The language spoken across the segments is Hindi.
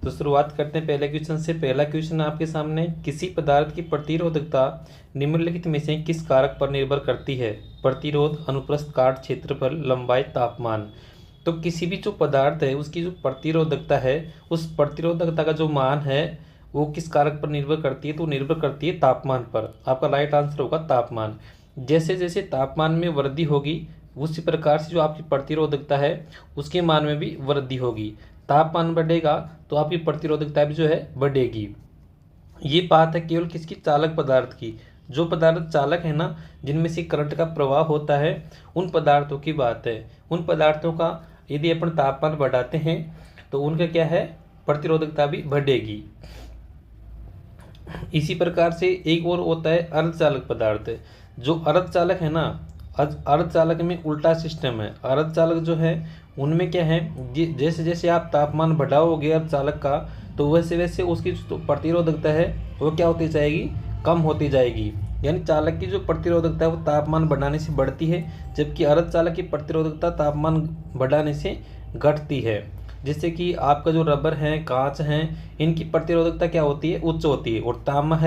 तो शुरुआत करते हैं पहले क्वेश्चन से। पहला क्वेश्चन आपके सामने, किसी पदार्थ की प्रतिरोधकता निम्नलिखित में से किस कारक पर निर्भर करती है? प्रतिरोध, अनुप्रस्थ काट, क्षेत्रफल, लंबाई, तापमान। तो किसी भी जो पदार्थ है उसकी जो प्रतिरोधकता है, उस प्रतिरोधकता का जो मान है वो किस कारक पर निर्भर करती है? तो निर्भर करती है तापमान पर। आपका राइट आंसर होगा तापमान। जैसे जैसे तापमान में वृद्धि होगी उसी प्रकार से जो आपकी प्रतिरोधकता है उसके मान में भी वृद्धि होगी। तापमान बढ़ेगा तो आपकी प्रतिरोधकता भी जो है बढ़ेगी। ये बात है केवल किसकी? चालक पदार्थ की। जो पदार्थ चालक है ना, जिनमें से करंट का प्रवाह होता है, उन पदार्थों की बात है। उन पदार्थों का यदि अपन तापमान बढ़ाते हैं तो उनका क्या है? प्रतिरोधकता भी बढ़ेगी। इसी प्रकार से एक और होता है अर्धचालक पदार्थ। जो अर्धचालक है ना, अर्धचालक में उल्टा सिस्टम है। अर्धचालक जो है उनमें क्या है, जैसे जैसे आप तापमान बढ़ाओगे अर्धचालक का तो वैसे वैसे उसकी जो प्रतिरोधकता है वो क्या होती जाएगी? कम होती जाएगी। यानी चालक की जो प्रतिरोधकता है वो तापमान बढ़ाने से बढ़ती है, जबकि अर्धचालक की प्रतिरोधकता तापमान बढ़ाने से घटती है। जैसे कि आपका जो रबर है, कांच है, इनकी प्रतिरोधकता क्या होती है? उच्च होती है। और तांबा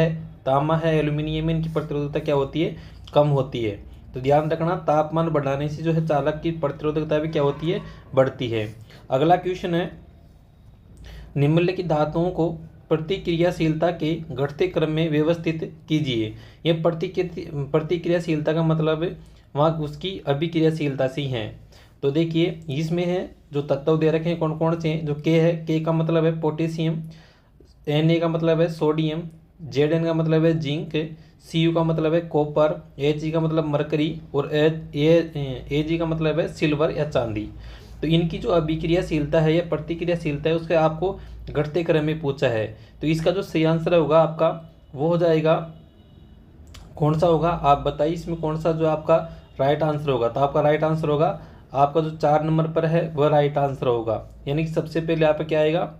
है, एल्यूमिनियम, इनकी प्रतिरोधकता क्या होती है? कम होती है। तो ध्यान रखना, तापमान बढ़ाने से जो है चालक की प्रतिरोधकता भी क्या होती है? बढ़ती है। अगला क्वेश्चन है, निम्नलिखित धातुओं को प्रतिक्रियाशीलता के घटते क्रम में व्यवस्थित कीजिए। यह प्रतिक्रियाशीलता का मतलब वहाँ उसकी अभिक्रियाशीलता से है। तो देखिए इसमें है जो तत्व दे रखे हैं कौन कौन से हैं। जो के है, के का मतलब है पोटेशियम, Na का मतलब है सोडियम, Zn का मतलब है जिंक, Cu का मतलब है कॉपर, Ag का मतलब मरकरी और Ag का मतलब है सिल्वर या चांदी। तो इनकी जो अभिक्रियाशीलता है या प्रतिक्रियाशीलता है उसके आपको घटते क्रम में पूछा है। तो इसका जो सही आंसर होगा आपका वो हो जाएगा, कौन सा होगा आप बताइए इसमें कौन सा जो आपका राइट आंसर होगा? तो आपका राइट आंसर होगा आपका जो 4 नंबर पर है वह राइट आंसर होगा। यानी कि सबसे पहले आपका क्या आएगा?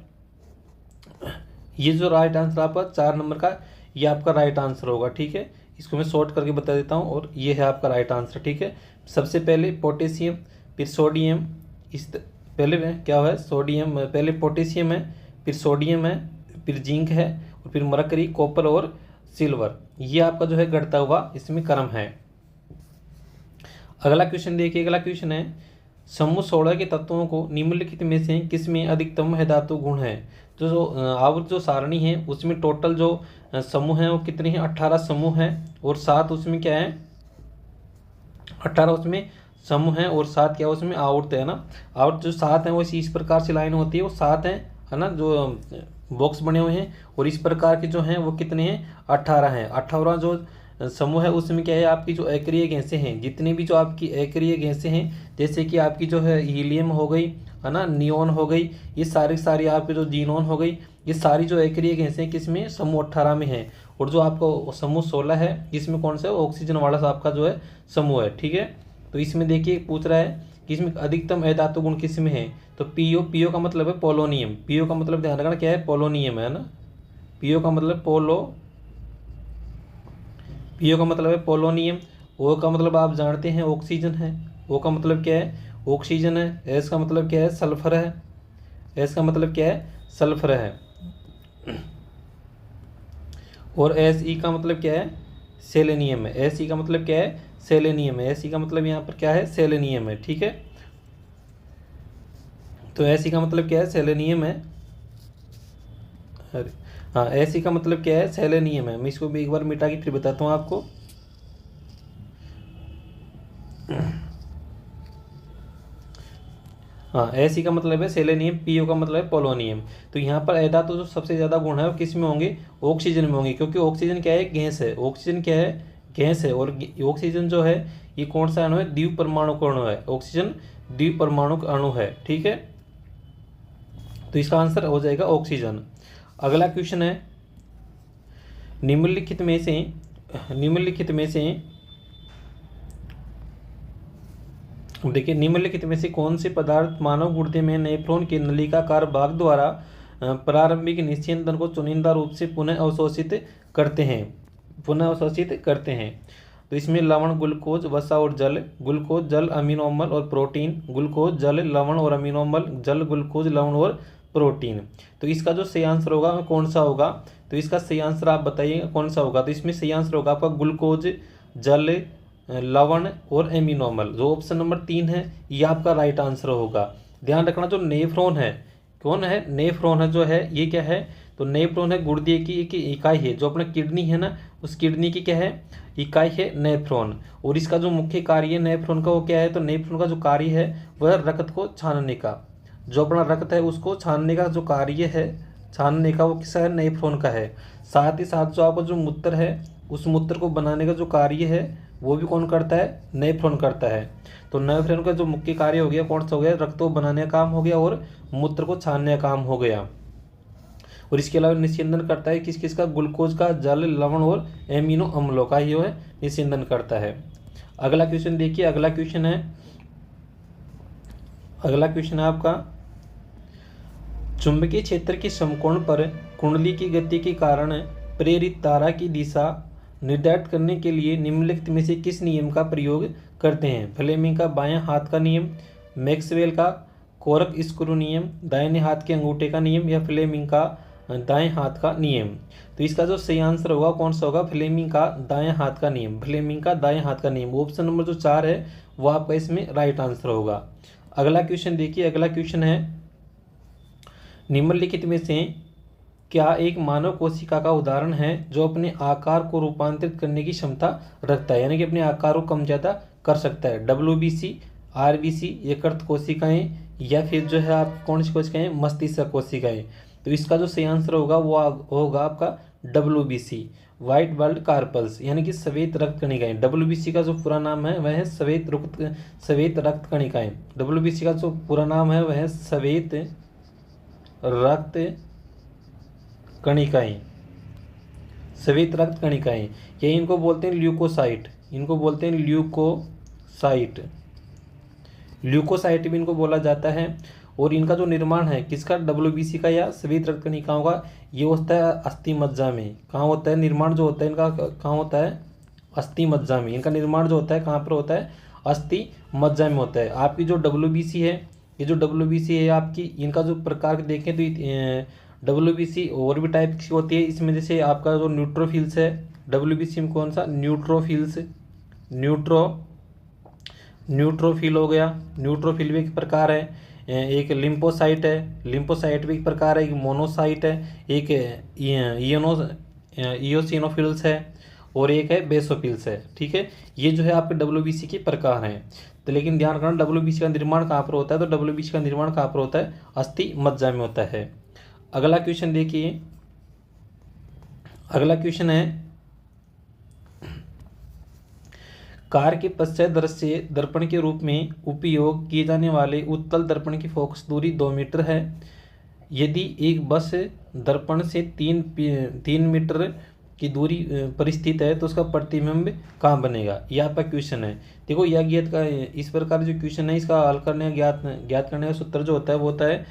ये जो राइट आंसर आपका 4 नंबर का, ये आपका राइट आंसर होगा। ठीक है, इसको मैं शॉर्ट करके बता देता हूँ और ये है आपका राइट आंसर। ठीक है, सबसे पहले पोटेशियम, फिर सोडियम, पहले में क्या है? सोडियम, पहले पोटेशियम है, फिर सोडियम है, फिर जिंक है और फिर मरकरी, कॉपर और सिल्वर। ये आपका जो है घटता हुआ इसमें क्रम है। अगला क्वेश्चन देखिए। अगला क्वेश्चन है, समूह 16 के तत्वों को निम्नलिखित में से किसमें अधिकतम धातु गुण है? जो आवर्त जो सारणी है उसमें टोटल जो समूह है वो कितने हैं? 18 समूह हैं और 7 उसमें क्या है? 18 उसमें समूह है और 7 क्या उसमें आवर्त है ना। आवर्त जो 7 है वो इस प्रकार से लाइन होती है, वो 7 है ना, जो बॉक्स बने हुए हैं। और इस प्रकार के जो हैं वो कितने हैं? 18 हैं। 18 जो समूह है उसमें क्या है? आपकी जो अक्रिय गैसें हैं, जितनी भी जो आपकी अक्रिय गैसें हैं, जैसे कि आपकी जो है हीलियम हो गई है ना, नियोन हो गई, ये सारी आपकी जो जीनोन हो गई, ये सारी जो अक्रिय गैसें किसमें? समूह 18 में है। और जो आपको समूह 16 है इसमें कौन सा? ऑक्सीजन वाला आपका जो है समूह है। ठीक है, तो इसमें देखिए पूछ रहा है कि इसमें अधिकतम अधातु गुण किसमें है? तो पीओ का मतलब है पोलोनियम। पीओ का मतलब ध्यान रखना क्या है? पोलोनियम है ना। पीओ का मतलब पीओ का मतलब है पोलोनियम। ओ का मतलब आप जानते हैं ऑक्सीजन है। ओ का मतलब क्या है? ऑक्सीजन है। एस का मतलब क्या है? सल्फर है। एस का मतलब क्या है? सल्फर है। और एस ई का मतलब क्या है? सेलेनियम है। एस ई का मतलब क्या है? सेलेनियम है। एस ई का मतलब यहाँ पर क्या है? सेलेनियम है। ठीक है, तो एस ई का मतलब क्या है? सेलेनियम है। अरे हाँ, एस ई का मतलब क्या है? सेलेनियम है। मैं इसको भी एक बार मिटा के फिर बताता हूँ आपको। हाँ, एस ई का मतलब है सेलेनियम, पीओ का मतलब है पोलोनियम। तो यहाँ पर अधातु जो सबसे ज़्यादा गुण है वो किस में होंगे? ऑक्सीजन में होंगे, क्योंकि ऑक्सीजन क्या है? गैस है। ऑक्सीजन क्या है? गैस है। और ऑक्सीजन जो है ये कौन सा अणु है? द्विपरमाणुक अणु है। ऑक्सीजन द्विपरमाणुक अणु है। ठीक है, तो इसका आंसर हो जाएगा ऑक्सीजन। अगला क्वेश्चन है, निम्नलिखित में से देखिए, निम्नलिखित में से कौन से पदार्थ मानव गुर्दे में नेफ्रॉन के नलिकाकार भाग द्वारा प्रारंभिक निस्यंदन को चुनिंदा रूप से पुनः अवशोषित करते हैं? तो इसमें लवण, ग्लूकोज, वसा और जल। ग्लूकोज, जल, अमीनो अम्ल और प्रोटीन। ग्लूकोज, जल, लवण और अमीनो अम्ल। जल, ग्लूकोज, लवण और प्रोटीन। तो इसका जो सही आंसर होगा कौन सा होगा, तो इसका सही आंसर आप बताइए कौन सा होगा। तो इसमें सही आंसर होगा आपका ग्लूकोज, जल, लवण और एमिनोमल। जो ऑप्शन नंबर 3 है ये आपका राइट आंसर होगा। ध्यान रखना जो नेफ्रॉन है, कौन है, नेफ्रॉन है जो है ये क्या है, तो नेफ्रॉन है गुर्दे की एक इकाई है। जो अपना किडनी है ना, उस किडनी की क्या है, इकाई है नेफ्रॉन। और इसका जो मुख्य कार्य है नेफ्रॉन का वो क्या है, तो नेफ्रॉन का जो कार्य है वह रक्त को छानने का, जो अपना रक्त है उसको छानने का जो कार्य है, छानने का, वो किसका है, नेफ्रॉन का है। साथ ही साथ जो आपका जो मूत्र है उस मूत्र को बनाने का जो कार्य है वो भी कौन करता है, नेफ्रॉन करता है। तो नेफ्रॉन का जो मुख्य कार्य हो गया कौन सा हो गया, रक्त को बनाने का काम हो गया और मूत्र को छानने का काम हो गया। और इसके अलावा निस्यंदन करता है किस किस का, ग्लूकोज का, जल, लवण और एमिनो अम्लों का ही है निस्यंदन करता है। अगला क्वेश्चन देखिए, अगला क्वेश्चन है आपका, चुंबकीय क्षेत्र के समकोण पर कुंडली की गति के कारण प्रेरित तारा की दिशा निर्धारित करने के लिए निम्नलिखित में से किस नियम का प्रयोग करते हैं। फ्लेमिंग का बायां हाथ का नियम, मैक्सवेल का कोरक स्क्रू नियम, दाहिने हाथ के अंगूठे का नियम या फ्लेमिंग का दाएं हाथ का नियम। तो इसका जो सही आंसर होगा कौन सा होगा, फ्लेमिंग का दाएं हाथ का नियम, फ्लेमिंग का दाएं हाथ का नियम। ऑप्शन नंबर जो 4 है वो आपका इसमें राइट आंसर होगा। अगला क्वेश्चन देखिए, अगला क्वेश्चन है, निम्नलिखित में से क्या एक मानव कोशिका का उदाहरण है जो अपने आकार को रूपांतरित करने की क्षमता रखता है, यानी कि अपने आकार को कम ज़्यादा कर सकता है। WBC, RBC यकृत कोशिकाएं, या फिर जो है आप कौन सी कोशिकाएं, मस्तिष्क कोशिकाएं। तो इसका जो सही आंसर होगा वो होगा आपका WBC, व्हाइट ब्लड कार्पल्स, यानी कि श्वेत रक्त कणिकाएं। WBC का जो पूरा नाम है वह है श्वेत रक्त कणिकाएं। WBC का जो पूरा नाम है वह है श्वेत रक्त कणिकाएं, श्वेत रक्त कणिकाएं। ये इनको बोलते हैं ल्यूकोसाइट, इनको बोलते हैं ल्यूकोसाइट, ल्यूकोसाइट भी इनको बोला जाता है। और इनका जो निर्माण है किसका, WBC का या श्वेत रक्त कणिकाओं का, ये होता है अस्थि मज्जा में। कहाँ होता है निर्माण जो होता है इनका, कहाँ होता है, अस्थि मज्जा में। इनका निर्माण जो होता है कहाँ पर होता है, अस्थि मज्जा में होता है। आपकी जो WBC है, ये जो WBC है आपकी, इनका जो प्रकार देखें तो WBC और भी टाइप की होती है। इसमें जैसे आपका जो न्यूट्रोफिल्स है, WBC में कौन सा, न्यूट्रोफिल्स, न्यूट्रोफिल हो गया, न्यूट्रोफिल भी एक प्रकार है। एक लिम्फोसाइट है, लिम्फोसाइट भी एक प्रकार है। एक मोनोसाइट है, एक इयोसिनोफिल्स है और एक है बेसोफिल्स है। ठीक है, ये जो है आपके WBC के प्रकार हैं। तो लेकिन ध्यान रखना WBC का निर्माण कहाँ पर होता है, तो WBC का निर्माण कहाँ पर होता है, अस्थि मज्जा में होता है। अगला क्वेश्चन देखिए, अगला क्वेश्चन है, कार के पश्चात दृश्य दर्पण के रूप में उपयोग किए जाने वाले उत्तल दर्पण की फोकस दूरी 2 मीटर है। यदि एक बस दर्पण से 3 मीटर की दूरी पर स्थित है तो उसका प्रतिबिंब कहाँ बनेगा, यह आपका क्वेश्चन है। देखो यह ज्ञात का इस प्रकार जो क्वेश्चन है इसका हल करने ज्ञात करने का सूत्र जो होता है वो होता है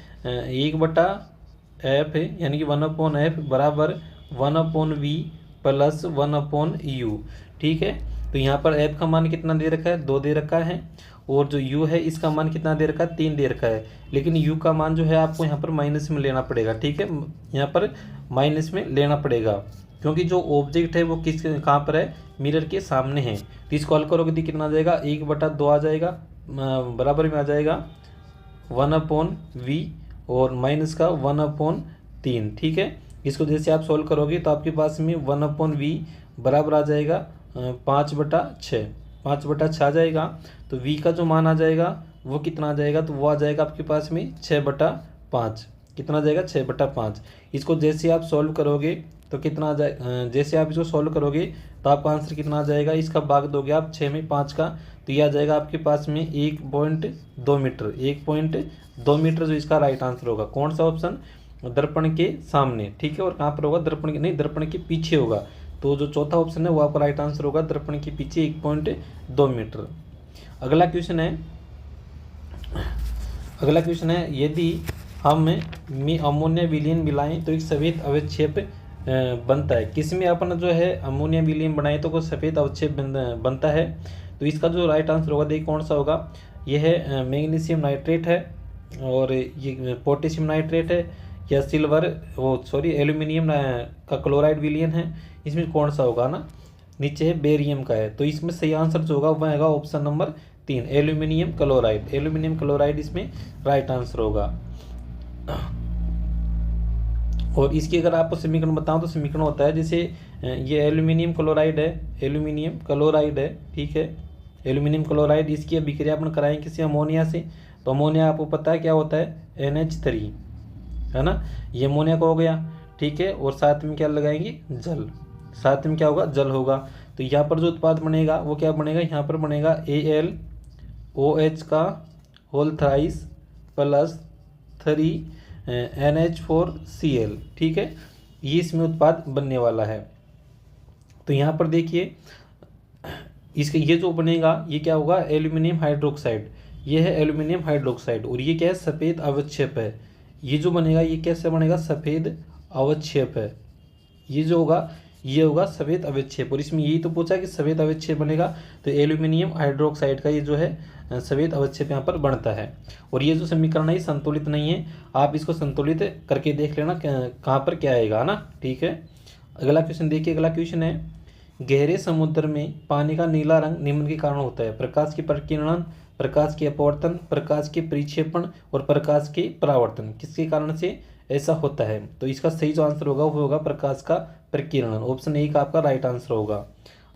1/f, यानी कि 1/f बराबर 1/v प्लस 1/u। ठीक है, तो यहाँ पर f का मान कितना दे रखा है, 2 दे रखा है, और जो u है इसका मान कितना दे रखा है, 3 दे रखा है। लेकिन u का मान जो है आपको यहाँ पर माइनस में लेना पड़ेगा। ठीक है, यहाँ पर माइनस में लेना पड़ेगा क्योंकि जो ऑब्जेक्ट है वो कहाँ पर है, मिरर के सामने है। तो इसको हल करोगे तो कितना आ जाएगा, 1/2 आ जाएगा, बराबर में आ जाएगा 1/v और माइनस का 1/3। ठीक है, इसको जैसे आप सोल्व करोगे तो आपके पास में 1/v बराबर आ जाएगा 5/6, 5/6 आ जाएगा। तो v का जो मान आ जाएगा वो कितना आ जाएगा, तो वो आ जाएगा आपके पास में 6/5। कितना आ जाएगा, 6/5। इसको जैसे आप सॉल्व करोगे तो कितना आ जाए, जैसे आप इसको सॉल्व करोगे तो आपका आंसर कितना आ जाएगा, इसका भाग दोगे आप 6 में 5 का, तो यह आ जाएगा आपके पास में 1.2 मीटर, 1.2 मीटर जो इसका राइट आंसर होगा। कौन सा ऑप्शन, दर्पण के सामने। ठीक है, और कहाँ पर होगा, दर्पण के नहीं, दर्पण के पीछे होगा। तो जो चौथा ऑप्शन है वो आपका राइट आंसर होगा, दर्पण के पीछे 1.2 मीटर। अगला क्वेश्चन है, यदि हम अमोनिया विलीन मिलाएं तो एक सफेद अवक्षेप बनता है। किसमें अपन जो है अमोनिया विलीन बनाए तो कोई सफ़ेद अवक्षेप बनता है। तो इसका जो राइट आंसर होगा देखिए कौन सा होगा, यह है मैग्नीशियम नाइट्रेट है, और ये पोटेशियम नाइट्रेट है, या सिल्वर एल्यूमिनियम का क्लोराइड विलयन है, इसमें कौन सा होगा ना, नीचे है बेरियम का है। तो इसमें सही आंसर जो होगा वह होगा option number 3 aluminium chloride. Aluminium chloride इसमें राइट आंसर होगा। और इसकी अगर आपको समीकरण बताऊं तो समीकरण होता है जैसे ये एल्यूमिनियम क्लोराइड है, एल्यूमिनियम क्लोराइड है, ठीक है, एल्यूमिनियम क्लोराइड, इसकी अभिक्रिया अपन कराएं किसी अमोनिया से, तो अमोनिया आपको पता है क्या होता है NH3, है ना, ये अमोनिया का हो गया, ठीक है। और साथ में क्या लगाएंगे, जल, साथ में क्या होगा, जल होगा। तो यहाँ पर जो उत्पाद बनेगा वो क्या बनेगा, यहाँ पर बनेगा AlOH का होल थ्राइस प्लस 3 NH4Cl, ठीक है, ये इसमें उत्पाद बनने वाला है। तो यहाँ पर देखिए इसके ये जो बनेगा ये क्या होगा, एल्यूमिनियम हाइड्रोक्साइड, ये है एल्यूमिनियम हाइड्रोक्साइड, और ये क्या है, सफ़ेद अवक्षेप है। ये जो बनेगा ये कैसे बनेगा, सफ़ेद अवक्षेप है, ये जो होगा ये होगा सफ़ेद अवक्षेप। और इसमें यही तो पूछा कि सफ़ेद अवक्षेप बनेगा, तो एल्यूमिनियम हाइड्रोक्साइड का ये जो है सफ़ेद अवक्षेप यहाँ पर बनता है। और ये जो समीकरण है ये संतुलित नहीं है, आप इसको संतुलित करके देख लेना कहाँ पर क्या आएगा ना, ठीक है। अगला क्वेश्चन देखिए, अगला क्वेश्चन है, गहरे समुद्र में पानी का नीला रंग निम्न के कारण होता है, प्रकाश की प्रकीर्णन, प्रकाश के अपवर्तन, प्रकाश के परिक्षेपण और प्रकाश के परावर्तन, किसके कारण से ऐसा होता है। तो इसका सही जो आंसर होगा वो होगा प्रकाश का प्रकीर्णन, ऑप्शन ए का आपका राइट आंसर होगा।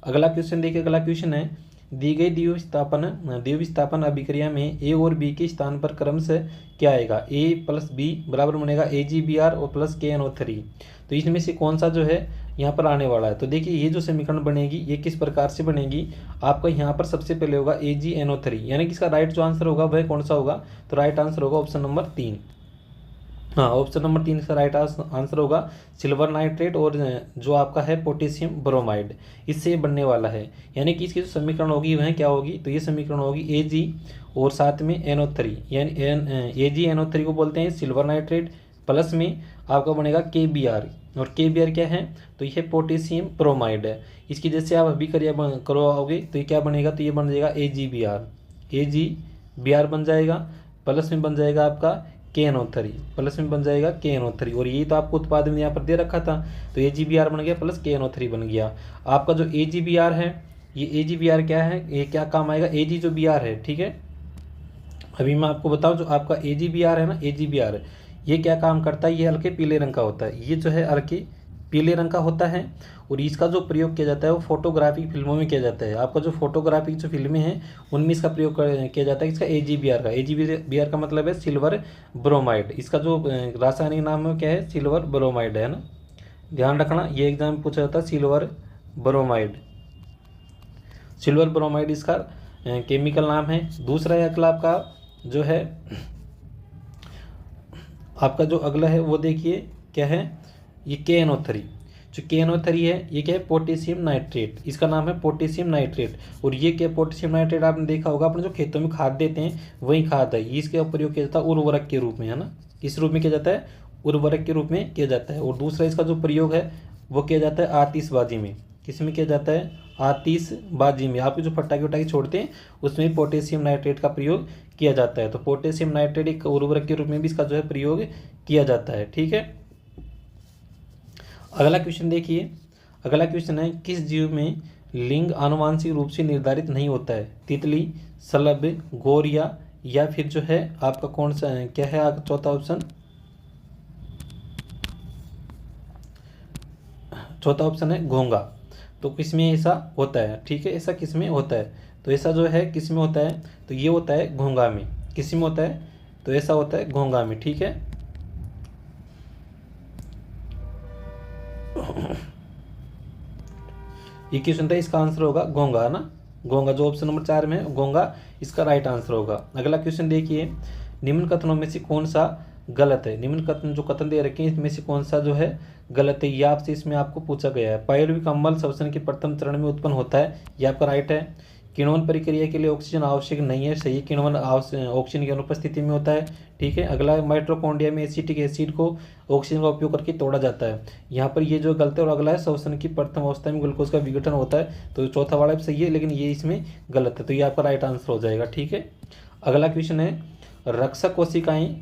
अगला क्वेश्चन देखिए, अगला क्वेश्चन है, दी गई द्विविस्थापन अभिक्रिया में ए और बी के स्थान पर क्रमशः क्या आएगा, A + B बराबर बनेगा AgBr और प्लस KNO3। तो इसमें से कौन सा जो है यहाँ पर आने वाला है। तो देखिए ये जो समीकरण बनेगी ये किस प्रकार से बनेगी, आपका यहाँ पर सबसे पहले होगा AgNO3, यानी कि इसका राइट जो आंसर होगा वह कौन सा होगा, तो राइट आंसर होगा ऑप्शन नंबर 3। हाँ, ऑप्शन नंबर 3 का राइट आंसर होगा सिल्वर नाइट्रेट और जो आपका है पोटेशियम ब्रोमाइड, इससे ये बनने वाला है। यानी कि इसकी जो समीकरण होगी वह क्या होगी, तो ये समीकरण होगी Ag और साथ में NO3, यानी AgNO3 को बोलते हैं सिल्वर नाइट्रेट, प्लस में आपका बनेगा KBr, और KBr क्या है, तो ये पोटेशियम ब्रोमाइड है। इसकी जैसे आप अभी करवाओगे तो ये क्या बनेगा, तो ये बन जाएगा AgBr बन जाएगा, प्लस में बन जाएगा आपका KNO3, प्लस में बन जाएगा KNO3, और यही तो आपको उत्पाद में यहाँ पर दे रखा था, तो AgBr बन गया प्लस KNO3 बन गया। आपका जो AgBr है, ये AgBr क्या है, ये क्या काम आएगा, Ag जो Br है, ठीक है, अभी मैं आपको बताऊं जो आपका AgBr है ना, AgBr ये क्या काम करता है, ये हल्के पीले रंग का होता है, ये जो है हल्के पीले रंग का होता है, और इसका जो प्रयोग किया जाता है वो फोटोग्राफिक फिल्मों में किया जाता है। आपका जो फोटोग्राफिक जो फिल्में हैं उनमें इसका प्रयोग किया जाता है, इसका AgBr का मतलब है सिल्वर ब्रोमाइड। इसका जो रासायनिक नाम है क्या है, सिल्वर ब्रोमाइड है ना, ध्यान रखना, ये एग्जाम में पूछा जाता है सिल्वर ब्रोमाइड। सिल्वर ब्रोमाइड इसका केमिकल नाम है। दूसरा है अगला आपका जो है, आपका जो अगला है वो देखिए क्या है, ये KNO3, जो KNO3 है ये क्या है, पोटेशियम नाइट्रेट, इसका नाम है पोटेशियम नाइट्रेट। और ये क्या, पोटेशियम नाइट्रेट आपने देखा होगा अपने जो खेतों में खाद देते हैं वही खाद है, इसका प्रयोग किया जाता है उर्वरक के रूप में, है ना, इस रूप में किया जाता है, उर्वरक के रूप में किया जाता है। और दूसरा इसका जो प्रयोग है वो किया जाता है आतिशबाजी में, किस में किया जाता है, आतिशबाजी में, आप जो पटाखे वटाखे छोड़ते हैं उसमें पोटेशियम नाइट्रेट का प्रयोग किया जाता है। तो पोटेशियम नाइट्रेट एक उर्वरक के रूप में भी इसका जो है प्रयोग किया जाता है, ठीक है। अगला क्वेश्चन देखिए, अगला क्वेश्चन है, किस जीव में लिंग आनुवांशिक रूप से निर्धारित नहीं होता है, तितली, शलभ, गोरिया, या फिर जो है आपका कौन सा क्या है, आपका चौथा ऑप्शन है घोंगा। तो किसमें ऐसा होता है, ठीक है, ऐसा किसमें होता है, तो ऐसा जो है किसमें होता है, तो ये होता है घोंगा में, किसमें होता है, तो ऐसा होता है घोंगा में, ठीक है। ये क्वेश्चन था, इसका आंसर होगा घोंगा, है ना, घोंगा, जो ऑप्शन नंबर 4 में है घोंगा, इसका राइट आंसर होगा। अगला क्वेश्चन देखिए, निम्न कथनों में से कौन सा गलत है, निम्न कथन जो कथन दे रखे हैं इसमें से कौन सा जो है गलत है, ये आपसे इसमें आपको पूछा गया है। पायलविक अम्ल श्वसन के प्रथम चरण में उत्पन्न होता है, ये आपका राइट है। किण्वन प्रक्रिया के लिए ऑक्सीजन आवश्यक नहीं है, सही, किण्वन ऑक्सीजन की अनुपस्थिति में होता है, ठीक है। अगला, माइटोकॉन्ड्रिया में एसिटिक एसिड को ऑक्सीजन का उपयोग करके तोड़ा जाता है, यहाँ पर ये जो गलत है। और अगला है, श्वसन की प्रथम अवस्था में ग्लूकोज का विघटन होता है, तो चौथा वाला भी सही है लेकिन ये इसमें गलत है, तो ये आपका राइट आंसर हो जाएगा, ठीक है। अगला क्वेश्चन है, रक्षक कोशिकाएं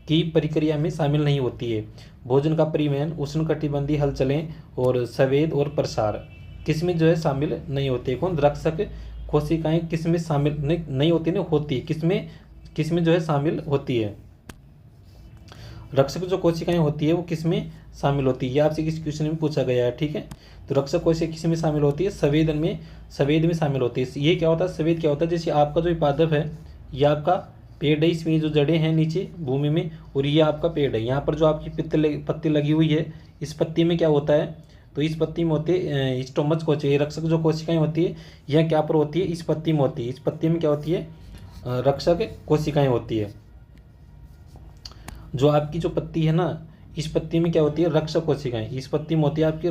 की प्रक्रिया में शामिल नहीं होती है। भोजन का परिवहन, उष्णकटिबंधीय हलचलें और संवेद और प्रसार किसमें जो है शामिल नहीं होते। कौन? रक्षक कोशिकाएं किसमें शामिल नहीं होती, नहीं होती, किसमें किसमें जो है शामिल होती है। रक्षक जो कोशिकाएं होती है वो किसमें शामिल होती है, ये आपसे किस क्वेश्चन में पूछा गया है। ठीक है, तो रक्षक कोशिका किसमें शामिल होती है? संवेदन में, संवेद में शामिल होती है। ये क्या होता है? संवेद क्या होता है? जैसे आपका जो पादप है, ये आपका पेड़ है, इसमें जो जड़ें हैं नीचे भूमि में, और ये आपका पेड़ है। यहाँ पर जो आपकी पत्ती लगी हुई है, इस पत्ती में क्या होता है? तो इस पत्ती में होती है स्टोमच कोशिका। रक्षक जो कोशिकाएं होती है यह क्या पर होती है? इस पत्ती में होती है। इस पत्ती में क्या होती है? रक्षक कोशिकाएं होती है। जो आपकी जो पत्ती है ना, इस पत्ती में क्या होती है? रक्षक कोशिकाएं। इस पत्ती में होती है आपकी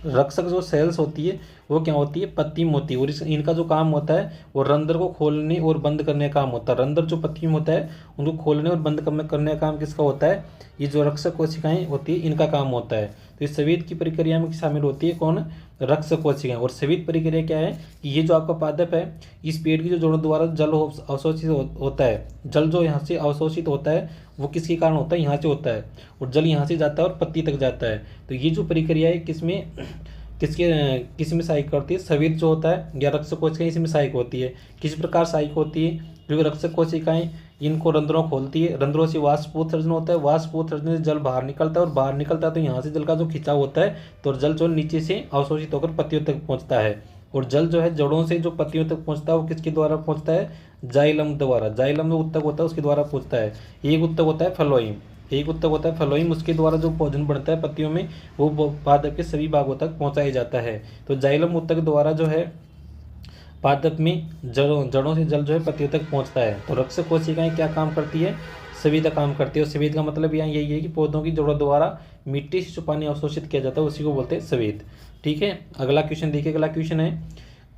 रक्षक जो सेल्स होती है वो क्या होती है? पत्ती में होती है। और इनका जो काम होता है वो रंध्र को खोलने और बंद करने का काम होता है। रंध्र जो पत्ती में होता है उनको खोलने और बंद करने का काम किसका होता है? ये जो रक्षक कोशिकाएं होती है इनका काम होता है। तो इस संवेद की प्रक्रिया में शामिल होती है कौन? रक्षक कोशिकाएं। और संवेद प्रक्रिया क्या है कि ये जो आपका पादप है, इस पेड़ की जो जड़ों द्वारा जल अवशोषित होता है, जल जो यहाँ से अवशोषित होता है वो किसके कारण होता है? यहाँ से होता है, और जल यहाँ से जाता है और पत्ती तक जाता है। तो ये जो प्रक्रिया है किसमें सहायक करती है? संवेद जो होता है या रक्षक कोशिकाएं इसमें सहायक होती है। किस प्रकार सहायक होती है? क्योंकि रक्षक कोशिकाएं इनको रंध्रों खोलती है, रंध्रों से वाष्पोत्सर्जन होता है, वाष्पोत्सर्जन से जल बाहर निकलता है, और बाहर निकलता है तो यहाँ से जल का जो खिंचाव होता है, तो जल जो नीचे से अवशोषित होकर पत्तियों तक पहुँचता है। और जल जो है जड़ों से जो पत्तियों तक पहुँचता है वो किसके द्वारा पहुँचता है? जाइलम द्वारा। जाइलम जो उत्तक होता है उसके द्वारा पहुँचता है। एक उत्तक होता है फ्लोएम, एक उत्तक होता है फ्लोएम, उसके द्वारा जो भोजन बनता है पत्तियों में वो पादप के सभी भागों तक पहुँचाया जाता है। तो जाइलम उत्तक द्वारा जो है पादप में जड़ों से जल जो है पत्तियों तक पहुंचता है। तो रक्षक कोशिकाएं क्या काम करती है? संवेद का काम करती है। और संवेद का मतलब यहाँ यही है कि पौधों की जड़ों द्वारा मिट्टी से जो पानी अवशोषित किया जाता है उसी को बोलते हैं संवेद। ठीक है, अगला क्वेश्चन देखिए। अगला क्वेश्चन है,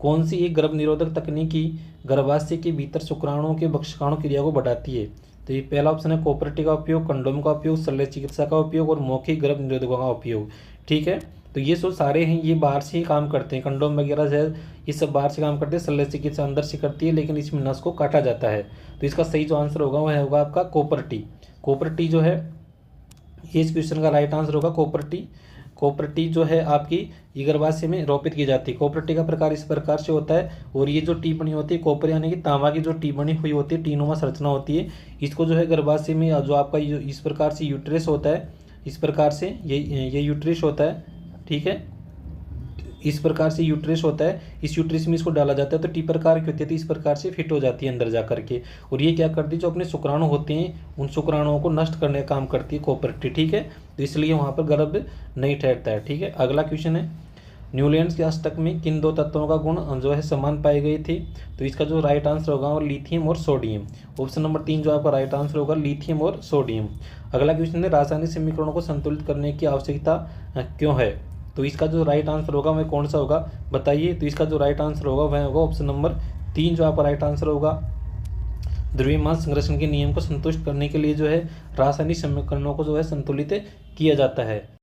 कौन सी एक गर्भ निरोधक तकनीकी गर्भाशय के भीतर शुक्राणुओं के भक्षकाणु क्रिया को बढ़ाती है? तो ये पहला ऑप्शन है कोपरेटी का उपयोग, कंडोम का उपयोग, शल्य चिकित्सा का उपयोग और मौखिक गर्भ निरोधकों का उपयोग। ठीक है, तो ये सब सारे हैं, ये बाहर से ही काम करते हैं। कंडोम वगैरह जो है ये सब बाहर से काम करते हैं, शल्य चिकित्सा अंदर से करती है, लेकिन इसमें नस को काटा जाता है। तो इसका सही जो आंसर होगा वह होगा आपका कोपरेटी। कोपरेटी जो है ये इस क्वेश्चन का राइट आंसर होगा कोपरेटी। कोपरेटी जो है आपकी ये गर्भाशय में रोपित की जाती है। कोपरेटी का प्रकार इस प्रकार से होता है, और ये जो टी बनी होती है, कॉपर यानी कि तांबा की जो टी बनी हुई होती है, टीनुमा संरचना होती है, इसको जो है गर्भाशय में जो आपका इस प्रकार से यूट्रस होता है, इस प्रकार से ये यूट्रस होता है। ठीक है, इस प्रकार से यूट्रस होता है, इस यूट्रस में इसको डाला जाता है, तो टी प्रकार की होती है, तो इस प्रकार से फिट हो जाती है अंदर जा करके। और ये क्या करती है? जो अपने शुक्राणु होते हैं उन शुक्राणुओं को नष्ट करने का काम करती है कोपरेटी। ठीक है, तो इसलिए वहाँ पर गर्भ नहीं ठहरता है। ठीक है, अगला क्वेश्चन है, न्यूलैंड्स के अष्टक में किन दो तत्वों का गुण जो है समान पाए गए थे? तो इसका जो राइट आंसर होगा वो लिथियम और सोडियम। ऑप्शन नंबर 3 जो आपका राइट आंसर होगा लिथियम और सोडियम। अगला क्वेश्चन है, रासायनिक समीकरणों को संतुलित करने की आवश्यकता क्यों है? तो इसका जो राइट आंसर होगा वह कौन सा होगा बताइए? तो इसका जो राइट आंसर होगा वह होगा ऑप्शन नंबर 3 जो आपका राइट आंसर होगा। द्रव्यमान संघर्षण के नियम को संतुष्ट करने के लिए जो है रासायनिक समीकरणों को जो है संतुलित किया जाता है।